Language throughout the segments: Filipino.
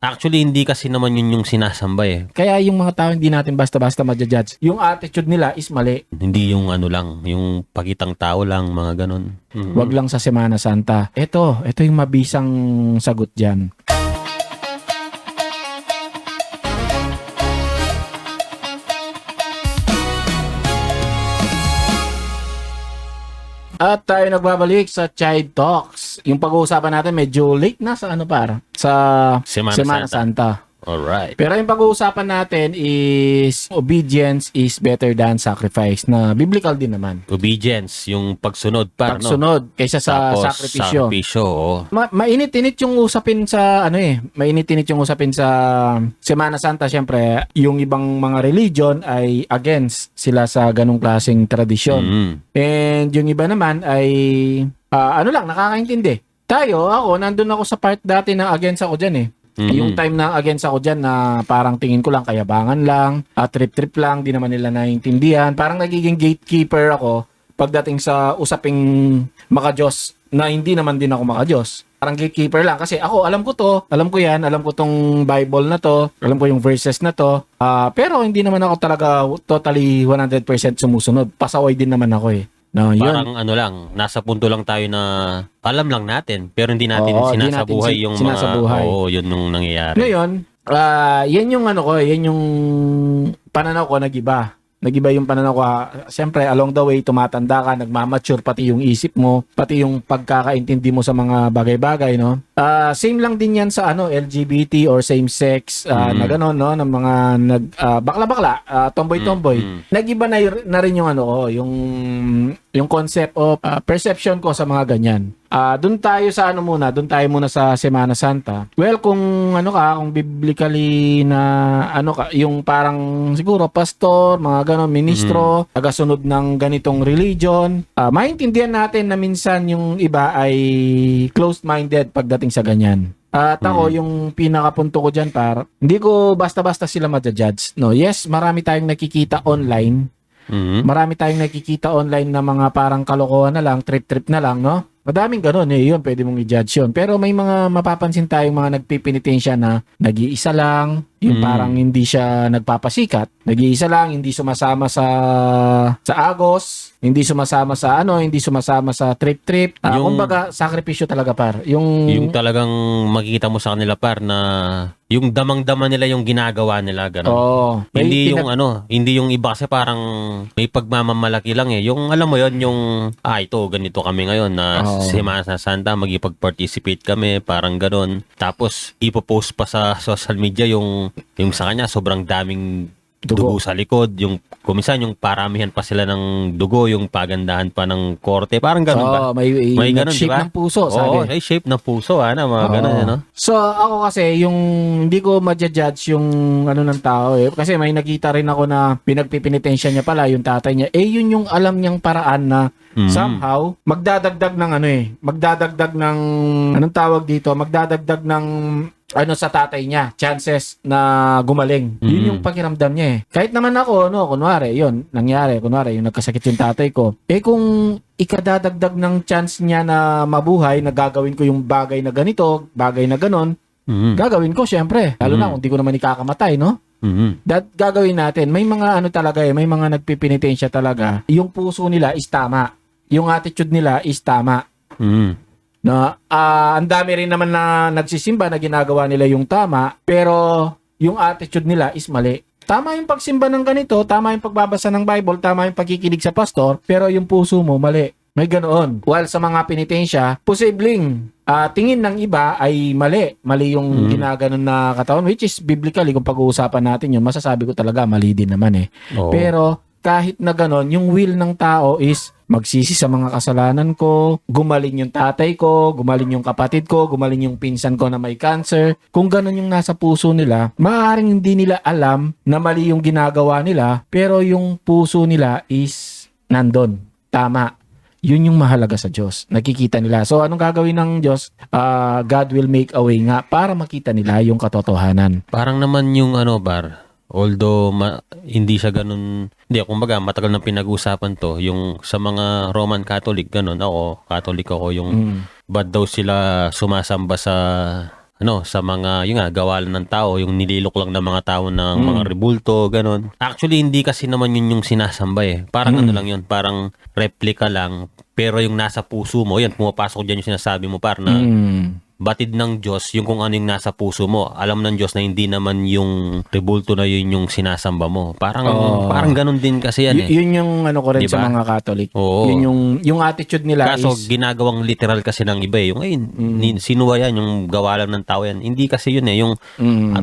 Actually, hindi kasi naman yun yung sinasamba eh. Kaya yung mga tao hindi natin basta-basta ma-judge. Yung attitude nila is mali. Hindi yung ano lang, yung pakitang tao lang, mga ganon. Mhm. Wag lang sa Semana Santa. Ito yung mabisang sagot dyan. At tayo nagbabalik sa Child Talks. Yung pag-uusapan natin medyo late na sa ano para? Sa Semana Santa. Alright. Pero yung pag-uusapan natin is obedience is better than sacrifice na biblical din naman. Obedience, yung pagsunod par, no? Pagsunod kaysa sa Tapos, sakripisyo. sakripisyo, oo. Mainit-init yung usapin sa mainit-init yung usapin sa Semana Santa. Syempre, yung ibang mga religion ay against sila sa ganung klaseng tradisyon. Mhm. And yung iba naman ay nakakaintindi. Ako, nandun ako sa part dati na against ako dyan eh. Mhm. Yung time na against ako dyan na parang tingin ko lang kayabangan lang, trip-trip lang, di naman nila naiintindihan. Parang nagiging gatekeeper ako pagdating sa usaping maka-Diyos na hindi naman din ako maka-Diyos. Parang gatekeeper lang kasi ako alam ko to, alam ko yan, alam ko tong Bible na to, alam ko yung verses na to. Pero hindi naman ako talaga totally 100% sumusunod. Pasaway din naman ako eh. No, yun. Parang ano lang, nasa punto lang tayo na alam lang natin, pero hindi natin Oo, di sinasabuhay natin yung sinasabuhay. mga, yun nung nangyayari. Ngayon, yan yung yan yung pananaw ko nag-iba. Nag-iba yung pananaw ko. Siyempre, along the way, tumatanda ka, nagmamature pati yung isip mo, pati yung pagkakaintindi mo sa mga bagay-bagay, no? Same lang din yan sa LGBT or same-sex na gano'n, no? Ng mga bakla-bakla, tomboy-tomboy. Nag-iba na rin yung yung concept of perception ko sa mga ganyan. Doon tayo sa doon tayo muna sa Semana Santa. Well, kung kung biblically na yung parang siguro pastor, mga ganon, ministro, tagasunod ng ganitong religion, maintindihan natin na minsan yung iba ay closed-minded pagdating sa ganyan. At ako, yung pinakapunto ko dyan, hindi ko basta-basta sila ma-judge. No, yes, marami tayong nakikita online. Marami tayong nakikita online na mga parang kalokohan na lang, trip-trip na lang, no? Madaming ganun yun, pwede mong i-judge yun. Pero may mga mapapansin tayong mga nagpipinitensya na nag-iisa lang, yung parang hindi siya nagpapasikat, nag-iisa lang, hindi sumasama sa agos, hindi sumasama sa trip-trip. Kumbaga, sakripisyo talaga Yung talagang makikita mo sa kanila par na yung damang-dama nila yung ginagawa nila, gano'n. Oo. Hindi hindi yung iba kasi parang may pagmamamalaki lang eh. Yung alam mo yon yung ito ganito kami ngayon na Semana Santa magipag-participate kami, parang gano'n. Tapos ipopost pa sa social media yung sa kanya sobrang daming dugo sa likod, yung kuminsan yung paramihan pa sila ng dugo, yung pagandahan pa ng korte, parang gano'n ba? May ganun, shape diba? ng puso, sabi. May shape ng puso, mga gano'n, no? So, ako kasi, yung hindi ko ma-judge yung ng tao eh. Kasi may nakita rin ako na pinagpipinitensya niya pala, yung tatay niya. Yun yung alam niyang paraan na somehow, magdadagdag ng magdadagdag ng, magdadagdag ng sa tatay niya, chances na gumaling. Yun yung pakiramdam niya eh. Kahit naman ako, kunwari, yung nagkasakit yung tatay ko, kung ikadadagdag ng chance niya na mabuhay, na gagawin ko yung bagay na ganito, bagay na ganon, gagawin ko syempre. Lalo na kung di ko naman ikakamatay, no? Gagawin natin. May mga talaga may mga nagpipinitensya talaga. Yung puso nila is tama. Yung attitude nila is tama. Ang dami rin naman na nagsisimba na ginagawa nila yung tama, pero yung attitude nila is mali. Tama yung pagsimba ng ganito, tama yung pagbabasa ng Bible, tama yung pagkikinig sa pastor, pero yung puso mo mali. May ganoon. While sa mga penitensya, posibleng tingin ng iba ay mali. Mali yung ginaganon na katawan, which is biblically, kung pag-uusapan natin yun, masasabi ko talaga mali din naman eh. Pero kahit na ganon, yung will ng tao is magsisi sa mga kasalanan ko, gumaling yung tatay ko, gumaling yung kapatid ko, gumaling yung pinsan ko na may cancer. Kung ganon yung nasa puso nila, maaaring hindi nila alam na mali yung ginagawa nila, pero yung puso nila is nandun. Tama. Yun yung mahalaga sa Diyos. Nakikita nila. So, anong gagawin ng Diyos? God will make a way nga para makita nila yung katotohanan. Parang naman yung although hindi siya ganun, kumbaga matagal nang pinag-usapan to, yung sa mga Roman Catholic ganun, Catholic ako, yung bad daw sila sumasamba sa sa mga yung nga gawalan ng tao, yung nililok lang ng mga tao ng mga rebulto, ganun. Actually hindi kasi naman yun yung sinasamba eh. Parang ano lang yun, parang replica lang, pero yung nasa puso mo, yan pumapasok diyan yung sinasabi mo par na batid ng Diyos yung kung ano yung nasa puso mo. Alam ng Diyos na hindi naman yung rebulto na yun yung sinasamba mo. Parang ganun din kasi yan eh. Yun yung ano ko rin Diba? sa mga Catholic. Oo. Yun yung attitude nila Kaso is ginagawang literal kasi ng iba eh. Yung sino ba yan? Yung gawa lang ng tao yan. Hindi kasi yun eh. Yung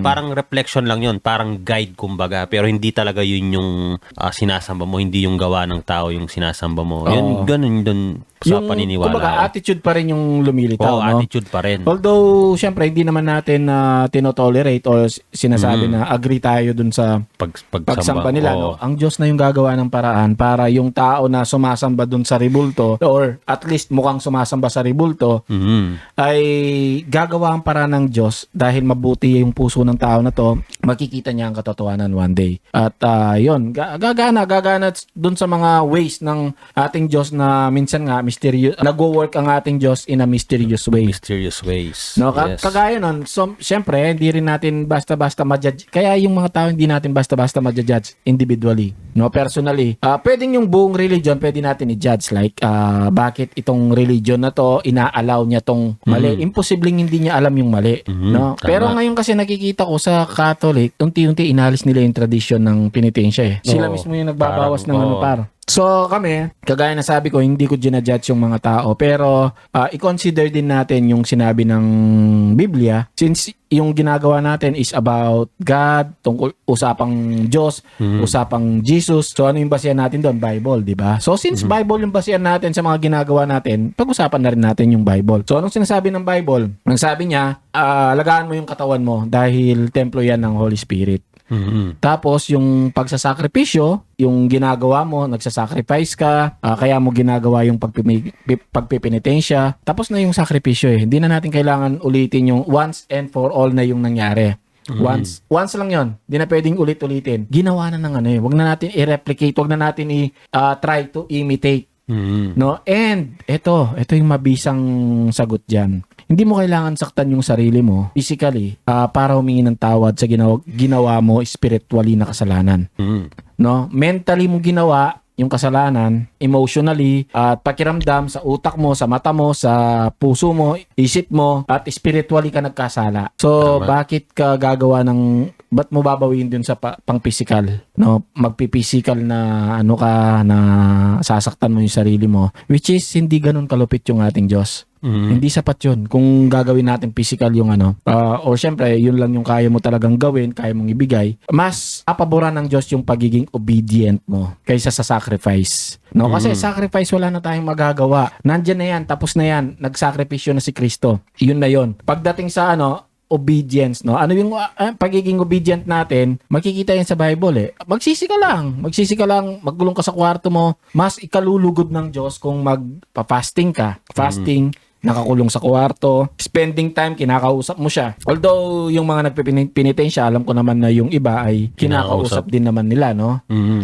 parang reflection lang yun. Parang guide kumbaga. Pero hindi talaga yun yung sinasamba mo. Hindi yung gawa ng tao yung sinasamba mo. Yun, ganun dun sa paniniwala. Kumbaga, attitude pa rin yung lumilitaw, Oo, no? attitude pa rin. Although, syempre, hindi naman natin tinotolerate o sinasabi na agree tayo dun sa pagsamba nila. No? Ang Diyos na yung gagawa ng paraan para yung tao na sumasamba dun sa rebulto or at least mukhang sumasamba sa rebulto ay gagawa ang paraan ng Diyos dahil mabuti yung puso ng tao na to, makikita niya ang katotohanan one day. At yun, gagana dun sa mga ways ng ating Diyos na minsan nga mysterious, nagwo-work ang ating Diyos in a mysterious way. Mysterious ways. No, Yes. kagaya nun, so, syempre, hindi rin natin basta-basta ma-judge. Kaya yung mga tao, hindi natin basta-basta ma-judge individually, no, personally. Pwedeng yung buong religion, pwede natin i-judge. Like, bakit itong religion na to, ina-allow niya tong mali. Imposibleng hindi niya alam yung mali. No? Tama. Pero ngayon kasi nakikita ko sa Catholic, unti-unti inalis nila yung tradition ng penitensya eh. Sila Oo. mismo yung nagbabawas ng Parang, ano par. So kami, kagaya na sabi ko, hindi ko ginajudge yung mga tao. Pero i-consider din natin yung sinabi ng Biblia. Since yung ginagawa natin is about God, tungkol usapang Diyos, usapang Jesus. So ano yung basihan natin doon? Bible, di ba? So since Bible yung basihan natin sa mga ginagawa natin, pag-usapan na rin natin yung Bible. So anong sinasabi ng Bible? Ang sabi niya, alagaan mo yung katawan mo dahil templo yan ng Holy Spirit. Tapos yung pagsasakripisyo, yung ginagawa mo, nagsasacrifice ka, kaya mo ginagawa yung pagpipinitensya. Tapos na yung sakripisyo eh. Hindi na natin kailangan ulitin yung once and for all na yung nangyari. Once lang yon. Hindi na pwedeng ulit-ulitin. Ginawa na ng ano eh. Huwag na natin i-replicate, huwag na natin i-try to imitate. No? And ito yung mabisang sagot diyan. Hindi mo kailangan saktan yung sarili mo physically para humingi ng tawad sa ginawa mo spiritually na kasalanan. No? Mentally mo ginawa yung kasalanan, emotionally, at pakiramdam sa utak mo, sa mata mo, sa puso mo, isip mo, at spiritually ka nagkasala. So, bakit ka gagawa ba't mo babawin dun sa pang-physical? No? Magpi-physical na na sasaktan mo yung sarili mo, which is hindi ganun kalupit yung ating Diyos. Hindi sapat yun kung gagawin natin physical yung or syempre yun lang yung kaya mo talagang gawin, kaya mong ibigay. Mas paboran ng Diyos yung pagiging obedient mo kaysa sa sacrifice, no? Kasi sacrifice wala na tayong magagawa, nandyan na yan, tapos na yan, nagsakripisyo na si Kristo, yun na yun. Pagdating sa obedience, no? Ano yung pagiging obedient natin? Makikita yan sa Bible eh. Magsisi ka lang, magulong ka sa kwarto mo, mas ikalulugod ng Diyos kung magpa-fasting ka. Fasting, nakakulong sa kwarto, spending time, kinakausap mo siya. Although, yung mga nagpipinitensya, alam ko naman na yung iba ay kinakausap din naman nila, no?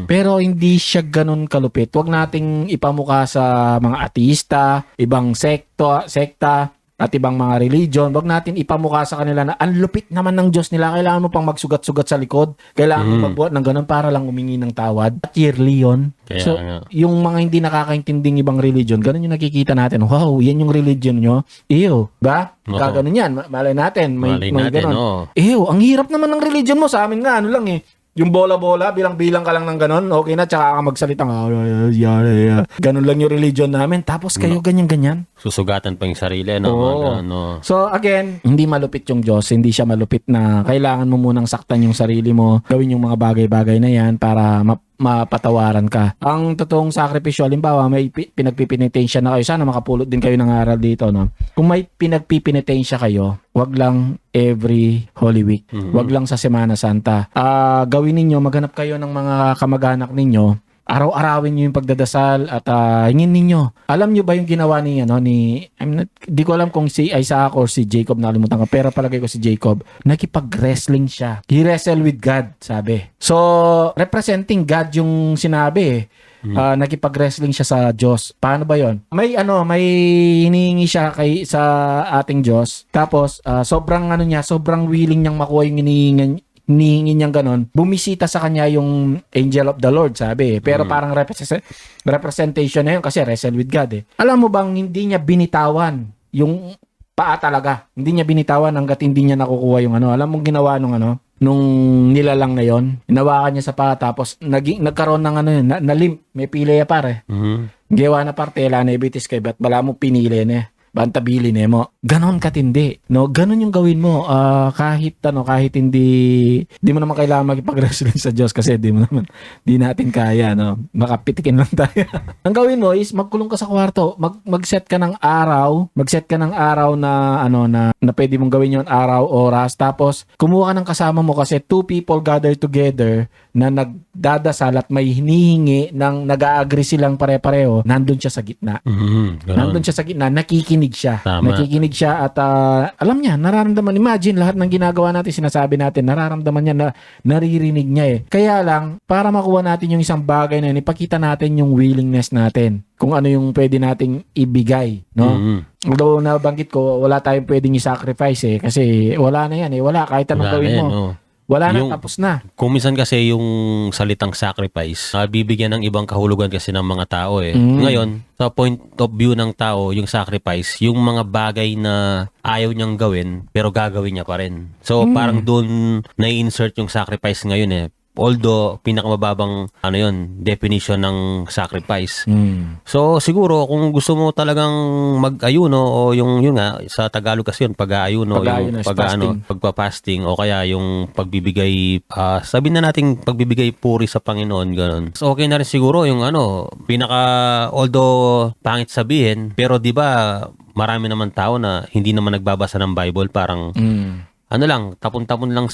Pero hindi siya ganun kalupit. Huwag nating ipamukha sa mga ateista, ibang sekta, at ibang mga religion. Huwag natin ipamukha sa kanila na ang lupit naman ng Diyos nila. Kailangan mo pang magsugat-sugat sa likod. Kailangan mo magbuhat ng ganun para lang umingi ng tawad. At yearly yun. So, yung mga hindi nakakaintinding ibang religion, ganun yung nakikita natin. Wow, yan yung religion nyo. Ew, ba? Kaganon yan. Malay natin. May ganun. Ew, ang hirap naman ng religion mo. Sa amin nga, ano lang eh. Yung bola-bola, bilang-bilang ka lang ng ganon, okay na, tsaka ka magsalita nga, ganon lang yung religion namin, tapos kayo ganyan-ganyan. Susugatan pa yung sarili, no? So again, hindi malupit yung Diyos, hindi siya malupit na kailangan mo munang saktan yung sarili mo, gawin yung mga bagay-bagay na yan para mapatawaran ka. Ang totoong sakripisyo, halimbawa may pinagpipinitensya na kayo, sana makapulot din kayo ng aral dito, no? Kung may pinagpipinitensya kayo, wag lang every Holy Week, wag lang sa Semana Santa. Gawin ninyo, maghanap kayo ng mga kamag-anak ninyo araw-arawin niyo yung pagdadasal at hingin ninyo. Alam niyo ba yung ginawa di ko alam kung si Isaac or si Jacob, nakalimutan ko, pero palagay ko si Jacob, nakipag-wrestling siya. He wrestled with God, sabi. So, representing God yung sinabi nakipag-wrestling siya sa Diyos. Paano ba 'yon? May hinihingi siya sa ating Diyos. Tapos sobrang willing niyang makuha yung hinihingi niyang ganon. Bumisita sa kanya yung angel of the Lord, sabi. Pero parang representation na yun kasi wrestle with God. Alam mo bang hindi niya binitawan yung paa talaga. Hindi niya binitawan hangga't hindi niya nakukuha yung Alam mo ginawa nung nilalang na yon, hinawakan niya sa paa, tapos nagkaroon ng na-limp, may pili ya pare. Gawa na parte, na ibitis kay bat, bala mo pinili na bantabili mo. Ganon katindi, no? Ganon yung gawin mo. Kahit hindi mo naman kailangan makipag-wrestling sa Diyos kasi di natin kaya, no? Makapitikin lang tayo. Ang gawin mo is magkulong ka sa kwarto, mag-set ka ng araw, na na pwede mong gawin yon, araw, oras, tapos kumuha ka ng kasama mo kasi two people gather together na nagdadasal at may hinihingi ng nag-a-agree silang pare-pareho, nandun siya sa gitna. Nandun siya sa gitna, nakikinig siya. Tama. Nakikinig siya at alam niya, nararamdaman. Imagine, lahat ng ginagawa natin, sinasabi natin, nararamdaman niya na naririnig niya Kaya lang, para makuha natin yung isang bagay na yun, ipakita natin yung willingness natin. Kung ano yung pwede nating ibigay, no? Although nabanggit ko, wala tayong pwedeng i-sacrifice kasi wala na yan Wala, kahit anong gawin mo. Wala na, tapos na. Kung minsan kasi yung salitang sacrifice, bibigyan ng ibang kahulugan kasi ng mga tao Ngayon, sa point of view ng tao, yung sacrifice, yung mga bagay na ayaw niyang gawin, pero gagawin niya pa rin. So, parang doon na-insert yung sacrifice ngayon Although, pinakamababang definition ng sacrifice. So, siguro, kung gusto mo talagang mag-ayuno o yung nga, sa Tagalog kasi yun, pag-aayuno, yung pagpa-fasting o kaya yung pagbibigay, sabihin na natin pagbibigay puri sa Panginoon, ganun. So, okay na rin siguro yung although pangit sabihin, pero di ba marami naman tao na hindi naman nagbabasa ng Bible, parang tapon-tapon lang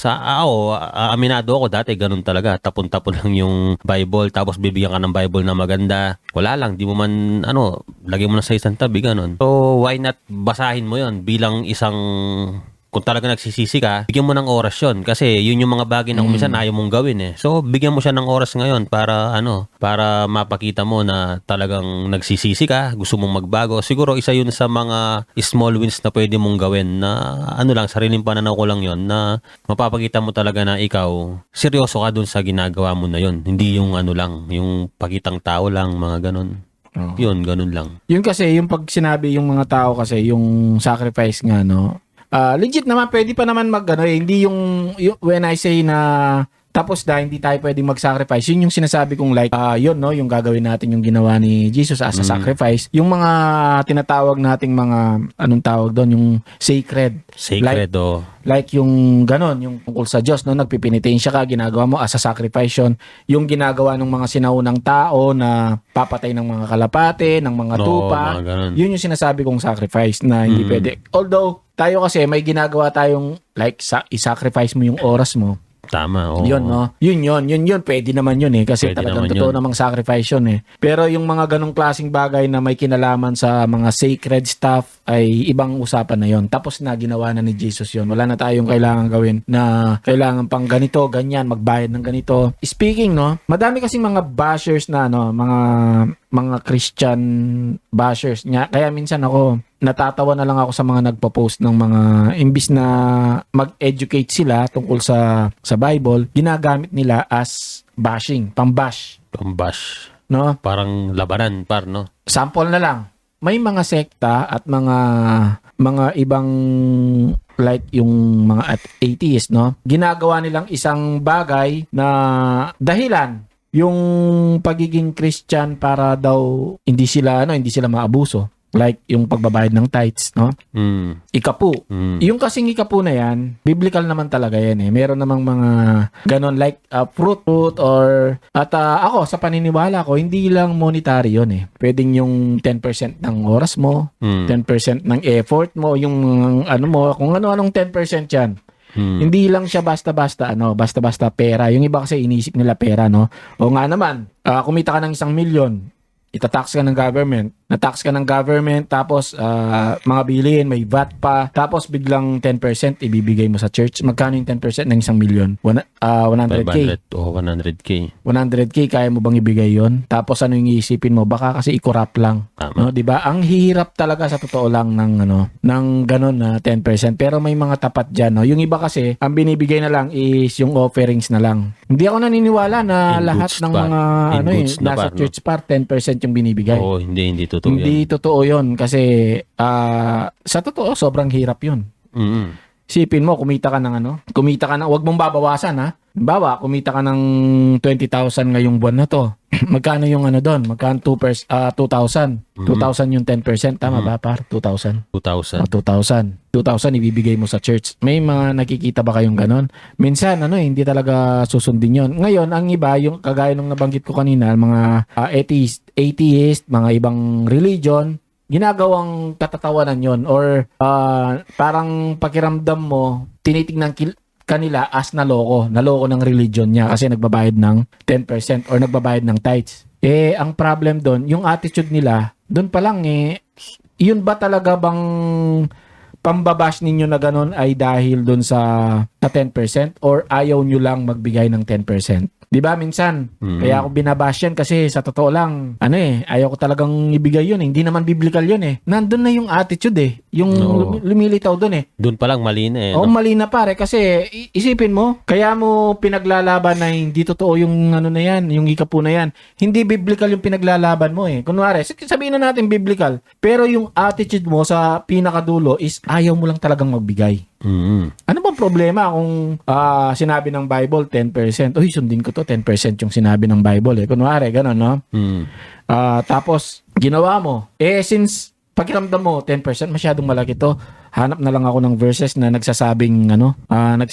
aminado ako dati, ganun talaga. Tapon-tapon lang yung Bible, tapos bibigyan ka ng Bible na maganda. Wala lang, di mo man, lagay mo na sa isang tabi, ganun. So, why not basahin mo yon bilang isang, kung talaga nagsisisi ka, bigyan mo ng oras yun. Kasi yun yung mga bagay na kumisan ayaw mong gawin So, bigyan mo siya ng oras ngayon para mapakita mo na talagang nagsisisi ka, gusto mong magbago. Siguro isa yun sa mga small wins na pwede mong gawin na sariling pananaw ko lang yun, na mapapakita mo talaga na ikaw, seryoso ka dun sa ginagawa mo na yun. Hindi yung yung pakitang tao lang, mga ganun. Yun, ganun lang. Yun kasi, yung pag sinabi yung mga tao kasi, yung sacrifice nga, legit naman, pwede pa naman hindi yung when I say na tapos hindi tayo pwedeng mag-sacrifice. Yun yung sinasabi kong yung gagawin natin yung ginawa ni Jesus as a sacrifice. Yung mga tinatawag nating mga, anong tawag doon, yung sacred. Like yung ganon, yung tungkol sa Diyos, nagpipinitensya ka, ginagawa mo as a sacrifice yun. Yung ginagawa ng mga sinaunang tao na papatay ng mga kalapate, ng mga tupa. Yun yung sinasabi kong sacrifice na hindi pwede. Although, tayo kasi may ginagawa tayong i-sacrifice mo yung oras mo. Tama, oo. Yun, Yun. Pwede naman yun Kasi pwede talagang totoo namang sacrifice yun Pero yung mga ganong klaseng bagay na may kinalaman sa mga sacred stuff ay ibang usapan na yun. Tapos na, ginawa na ni Jesus yun. Wala na tayong kailangan gawin na kailangan pang ganito, ganyan, magbayad ng ganito. Speaking, madami kasing mga bashers na, mga Christian bashers. Kaya minsan ako, natatawa na lang ako sa mga nagpo-post ng mga imbis na mag-educate sila tungkol sa Bible, ginagamit nila as bashing, pambash. Pambash. No? Parang labanan, no? Sample na lang. May mga sekta at mga ibang like yung mga atheist, ginagawa nilang isang bagay na dahilan yung pagiging Christian para daw hindi sila maabuso. Like yung pagbabayad ng tithes, Ikapu. Yung kasing ikapu na yan, biblical naman talaga yan Meron namang mga ganon like fruit or ako sa paniniwala ko, hindi lang monetary yun Pwedeng yung 10% ng oras mo, 10% ng effort mo, yung kung ano-anong 10% yan. Hindi lang siya basta-basta basta-basta pera. Yung iba kasi iniisip nila pera, no? O nga naman, kumita ka ng 1,000,000, itatax ka ng government. Na-tax ka ng government, tapos mga bilihin, may VAT pa, tapos biglang 10% ibibigay mo sa church. Magkano yung 10% ng 1,000,000? 100K. 500 o 100K. 100K, kaya mo bang ibigay yon? Tapos ano yung iisipin mo? Baka kasi i-corrupt lang. Tama. No, 'di ba? Ang hirap talaga sa totoo lang ng ganun na 10%. Pero may mga tapat diyan, no. Yung iba kasi, ang binibigay na lang is yung offerings na lang. Hindi ako naniniwala na In lahat goods ng pa. mga In goods na nasa pa, no? church par 10% yung binibigay. Oo, hindi totoo Hindi yan. totoo 'yon kasi sa totoo sobrang hirap 'yun. Sipin mo, kumita ka ng, wag mong babawasan, ha. Halimbawa, kumita ka ng 20,000 ngayong buwan na to. Magkano yung doon? Magkano 2,000? 2,000 yung 10%, tama ba, par? 2,000. 2,000. 2,000 ibibigay mo sa church. May mga nakikita ba kayong ganon? Minsan, hindi talaga susundin yon. Ngayon, ang iba, yung kagaya nung nabanggit ko kanina, mga atheist, mga ibang religion, ginagawang katatawanan yon, or parang pakiramdam mo, tinitingnan kanila as naloko ng religion niya kasi nagbabayad ng 10% or nagbabayad ng tithes. Ang problem doon, yung attitude nila, doon pa lang yun ba talaga bang pambabash ninyo na ganun ay dahil doon sa 10% or ayaw nyo lang magbigay ng 10%? Di ba minsan, kaya ako binabash yan kasi sa totoo lang, ayaw ko talagang ibigay yun. Hindi naman biblical yun . Nandun na yung attitude yung lumilitaw dun . Doon pa lang mali na Oo, mali na pare kasi isipin mo, kaya mo pinaglalaban na hindi totoo yung na yan, yung ikapu na yan. Hindi biblical yung pinaglalaban mo . Kunwari, sabihin na natin biblical, pero yung attitude mo sa pinakadulo is ayaw mo lang talagang magbigay. Ano bang problema kung sinabi ng Bible 10%? Uy, sundin ko to, 10% yung sinabi ng Bible . Kunwari, gano'n, no? Tapos, ginawa mo. Since pakiramdam mo, 10% masyadong malaki to, hanap na lang ako ng verses na nagsasabing Pwede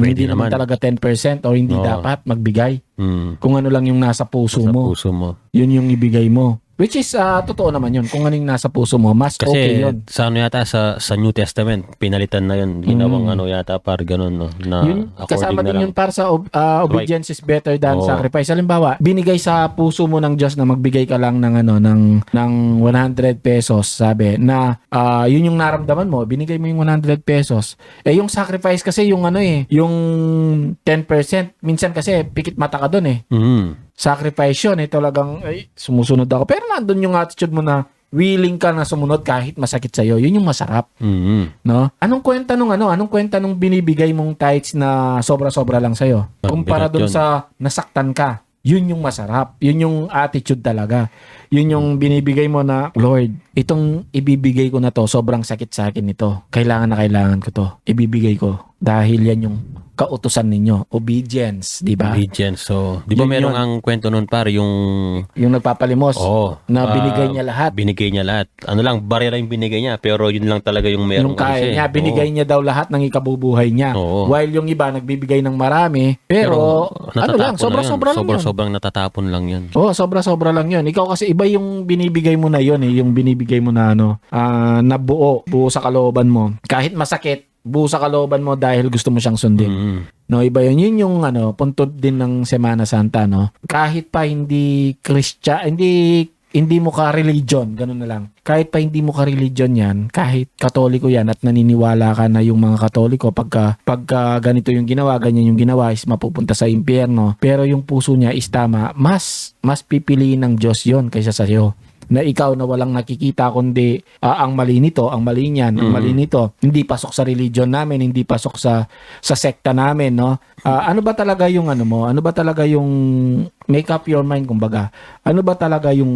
hindi naman naman talaga 10% o hindi dapat magbigay. Kung ano lang yung nasa puso sa mo, puso mo. yun yung ibigay mo. Which is, totoo naman yun. Kung anong nasa puso mo, mas Kasi okay yun. sa yata sa New Testament, pinalitan na yun. Ginawang yata par ganun, no? Na Yun, kasama according na din lang. yun para sa obedience is better than Oo. sacrifice. Halimbawa, binigay sa puso mo ng Diyos na magbigay ka lang ng ng 100 pesos, sabi, na yun yung naramdaman mo, binigay mo yung 100 pesos. Yung sacrifice kasi yung yung 10%, minsan kasi pikit mata ka doon . Sacrifice yun, talagang sumusunod ako. Pero nandun yung attitude mo na willing ka na sumunod kahit masakit sa'yo. Yun yung masarap. No? Anong kwenta nung binibigay mong tithes na sobra-sobra lang sa'yo? Kumpara dun yun. sa nasaktan ka. Yun yung masarap. Yun yung attitude talaga. Yun yung binibigay mo na, Lord, itong ibibigay ko na to, sobrang sakit sa akin ito. Kailangan na kailangan ko to. Ibibigay ko. Dahil yan yung kautusan ninyo. Obedience, di ba? Obedience. So, di ba Yun merong yun. ang kwento nun par, yung Nagpapalimos na binigay niya lahat. Binigay niya lahat. Ano lang, barya lang yung binigay niya, pero yun lang talaga yung merong Yung kaya niya, Oo. binigay niya daw lahat ng ikabubuhay niya. Oo. While yung iba nagbibigay ng marami, pero lang, natatapon na yun. sobra-sobra lang yun. Sobrang natatapon lang yun. Sobra-sobra lang yun. Ikaw kasi iba yung binibigay mo na yun yung binibigay mo na na buo sa kalooban mo. Kahit masakit, buo sa kalooban mo dahil gusto mo siyang sundin. No, iba yun. Yun yung puntod din ng Semana Santa, no. Kahit pa hindi hindi mo ka-religion, ganun na lang. Kahit pa hindi mo ka-religion yan, kahit Katoliko yan at naniniwala ka na yung mga Katoliko, pagka ganito yung ginawa, ganyan yung ginawa, is mapupunta sa impyerno. Pero yung puso niya is tama, mas pipiliin ng Diyos yon kaysa sa iyo. Na ikaw na walang nakikita kundi ang mali nito, ang mali niyan, ang mali nito, hindi pasok sa religion namin, hindi pasok sa sekta namin, no? Ano ba talaga yung mo? Ano ba talaga yung make up your mind, kumbaga? Ano ba talaga yung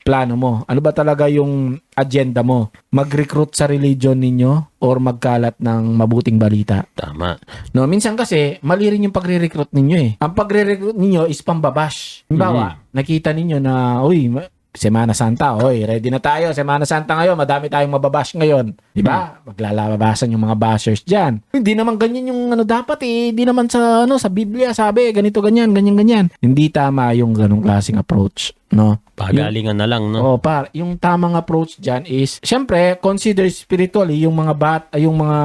plano mo? Ano ba talaga yung agenda mo? Mag-recruit sa religion ninyo or magkalat ng mabuting balita? Tama. No, minsan kasi mali rin yung pagre-recruit ninyo . Ang pagre-recruit ninyo is pambabash. Halimbawa, nakita ninyo na, uy, Semana Santa, ready na tayo. Semana Santa ngayon, madami tayong mababash ngayon. Diba? Maglalabasan yung mga bashers dyan. Hindi naman ganyan yung dapat . Hindi naman sa Biblia sabi, ganito, ganyan, ganyan, ganyan. Hindi tama yung ganong klaseng approach. no? Pagalingan na lang, no? Oh, yung tamang approach diyan is syempre consider spiritually yung yung mga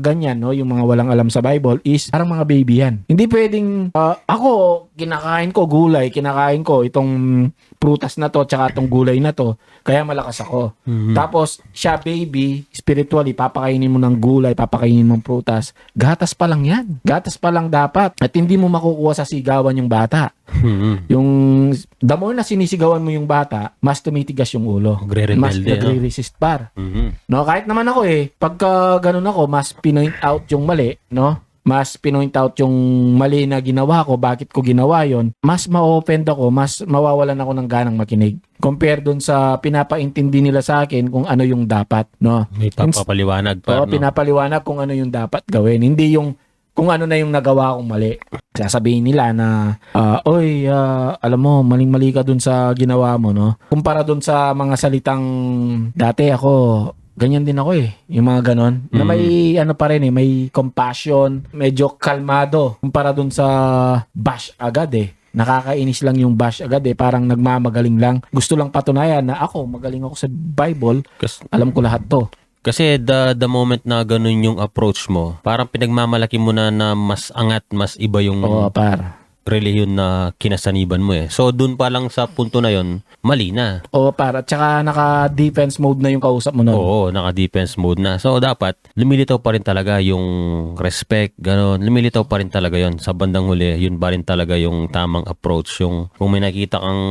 ganyan, no, yung mga walang alam sa Bible is parang mga baby yan. Hindi pwedeng ako kinakain ko gulay, kinakain ko itong prutas na to tsaka itong gulay na to, kaya malakas ako. Tapos siya baby, spiritually papakainin mo ng gulay, papakainin mo ng prutas. Gatas pa lang yan. Gatas pa lang dapat. At hindi mo makukuha sa sigawan yung bata. Yung the more na sinisigawan mo yung bata, mas tumitigas yung ulo. Mas nagre-resist par. No, kahit naman ako pagka ganun ako, mas pinoint out yung mali, no? Mas pinoint out yung mali na ginawa ko, bakit ko ginawa yon, mas ma-offend ako, mas mawawalan ako ng ganang makinig. Compare dun sa pinapaintindi nila sa akin kung ano yung dapat, no? May papaliwanag pa, no? no? Pinapaliwanag kung ano yung dapat gawin. Hindi yung kung ano na yung nagawa kong mali. Sasabihin nila na, alam mo, maling-mali ka dun sa ginawa mo, no? Kumpara dun sa mga salitang, dati ako, ganyan din ako yung mga ganon. Na may, pa rin may compassion, medyo kalmado. Kumpara dun sa bash agad Nakakainis lang yung bash agad parang nagmamagaling lang. Gusto lang patunayan na ako, magaling ako sa Bible, alam ko lahat to. Kasi the moment na ganun yung approach mo, parang pinagmamalaki mo na mas angat, mas iba yung relihiyon na kinasaniban mo So, dun pa lang sa punto na yon, mali na. At saka naka-defense mode na yung kausap mo nun. Oo, naka-defense mode na. So, dapat, lumilitaw pa rin talaga yung respect, gano'n. Lumilitaw pa rin talaga yon. Sa bandang huli, yun pa rin talaga yung tamang approach. Yung, kung may nakita kang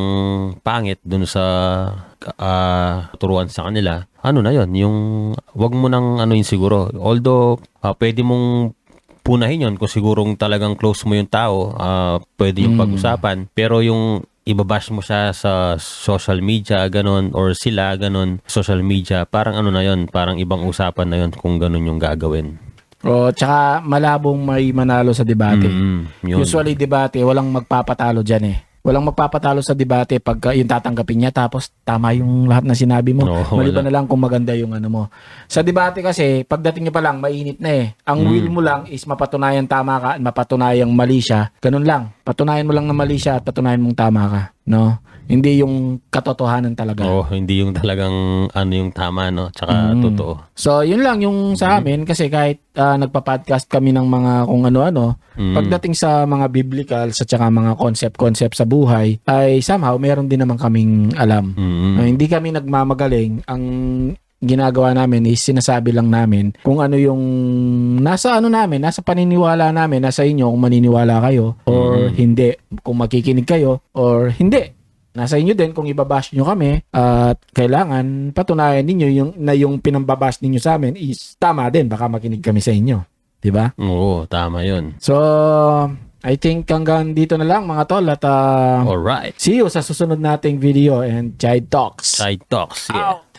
pangit dun sa turuan sa kanila, ano na yon, yung wag mo nang yun siguro. Although, pwede mong punahin yun kung sigurong talagang close mo yung tao, pwede yung pag-usapan. Pero yung ibabash mo siya sa social media, ganon, or sila, ganon, social media, parang na yun, parang ibang usapan na yun kung ganon yung gagawin. Tsaka malabong may manalo sa debate. Yun. Usually debate, walang magpapatalo dyan Walang magpapatalo sa debate pag yung tatanggapin niya tapos tama yung lahat na sinabi mo. Maliban na lang kung maganda yung mo. Sa debate kasi, pagdating niya pa lang, mainit na Ang will mo lang is mapatunayan tama ka at mapatunayang mali siya. Ganun lang. Patunayan mo lang na mali siya at patunayan mong tama ka. No? Hindi yung katotohanan talaga. Hindi yung talagang yung tama, no? Tsaka totoo. So, yun lang yung sa amin kasi kahit nagpa-podcast kami ng mga kung ano-ano, pagdating sa mga biblical sa tsaka mga concept sa buhay, ay somehow meron din naman kaming alam. Hindi kami nagmamagaling. Ang ginagawa namin is sinasabi lang namin kung ano yung nasa namin, nasa paniniwala namin, nasa inyo kung maniniwala kayo or hindi, kung makikinig kayo or hindi. Nasa inyo din kung ibabash nyo kami at kailangan patunayan ninyo yung pinambabash ninyo sa amin is tama din, baka makinig kami sa inyo. Diba? Oo, tama yun. So, I think hanggang dito na lang mga tol at alright. See you sa susunod nating video and Chai Talks. Chai Talks, yeah. Out!